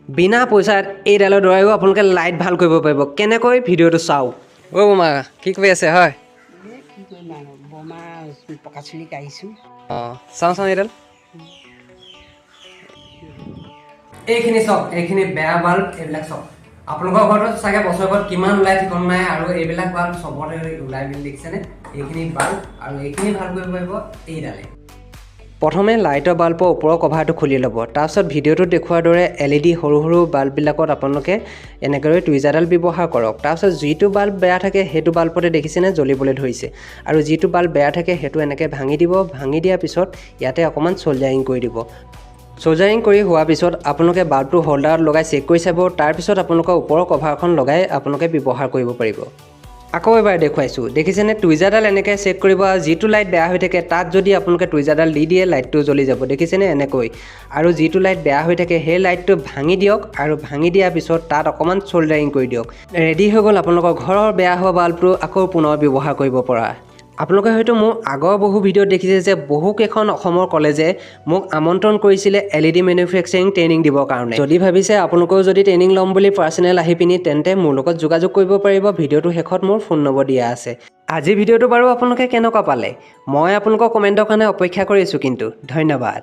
বিনা পইচাত এইডালৰ দ্বাৰাও আপোনালোকে লাইট ভাল কৰিব পাৰিব। কেনেকৈ ভিডিঅ'টো চাওক। অ' বোমা কি কৰি আছে হয়? কি কৰিম আৰু বমা পকা চুলিক আহিছোঁ। অঁ চাওঁ এইডাল। এইখিনি চাওক, এইখিনি বেয়া বাল্ব এইবিলাক চাওক। আপোনালোকৰ ঘৰতো চাগে বছৰেকত কিমান ওলাই ঠিকন নাই, আৰু এইবিলাক বাল্ব চবতে ওলাই বুলি দেখিছেনে? এইখিনি বাল্ব আৰু এইখিনি ভাল কৰিব পাৰিব এইডালে। প্ৰথমে লাইটৰ বাল্বৰ ওপৰৰ কভাৰটো খুলি ল'ব। তাৰপিছত ভিডিঅ'টোত দেখুওৱাৰ দৰে LED সৰু সৰু বাল্ববিলাকত আপোনালোকে এনেকৈ টুইজাৰডাল ব্যৱহাৰ কৰক। তাৰপিছত যিটো বাল্ব বেয়া থাকে সেইটো বাল্বতে দেখিছেনে জ্বলিবলৈ ধৰিছে, আৰু যিটো বাল্ব বেয়া থাকে সেইটো এনেকৈ ভাঙি দিব। ভাঙি দিয়াৰ পিছত ইয়াতে অকণমান চ'ল্ডাৰিং কৰি দিব। চ'ল্ডাৰিং কৰি হোৱাৰ পিছত আপোনালোকে বাল্বটো হোল্ডাৰত লগাই চেক কৰি চাব। তাৰপিছত আপোনালোকৰ ওপৰৰ কভাৰখন লগাই আপোনালোকে ব্যৱহাৰ কৰিব পাৰিব। আকৌ এবাৰ দেখুৱাইছোঁ, দেখিছেনে? টুইজাৰডাল এনেকৈ চেক কৰিব, আৰু যিটো লাইট বেয়া হৈ থাকে তাত যদি আপোনালোকে টুইজাৰডাল দি দিয়ে লাইটটো জ্বলি যাব, দেখিছেনে? এনেকৈ। আৰু যিটো লাইট বেয়া হৈ থাকে সেই লাইটটো ভাঙি দিয়ক, আৰু ভাঙি দিয়াৰ পিছত তাত অকণমান চ'ল্ডাৰিং কৰি দিয়ক। ৰেডি হৈ গ'ল আপোনালোকৰ ঘৰৰ বেয়া হোৱা বাল্বটো আকৌ পুনৰ ব্যৱহাৰ কৰিব পৰা। আপোনালোকে হয়তো মোৰ আগৰ বহু ভিডিঅ'ত দেখিছে যে বহুকেইখন অসমৰ কলেজে মোক আমন্ত্ৰণ কৰিছিলে LED মেনুফেকচাৰিং ট্ৰেইনিং দিবৰ কাৰণে। যদি ভাবিছে আপোনালোকেও যদি ট্ৰেইনিং ল'ম বুলি পাৰ্চনেল আহি পিনি, তেন্তে মোৰ লগত যোগাযোগ কৰিব পাৰিব। ভিডিঅ'টো শেষত মোৰ ফোন নম্বৰ দিয়া আছে। আজি ভিডিঅ'টো বাৰু আপোনালোকে কেনেকুৱা পালে? মই আপোনালোকৰ কমেণ্টৰ কাৰণে অপেক্ষা কৰি আছোঁ কিন্তু। ধন্যবাদ।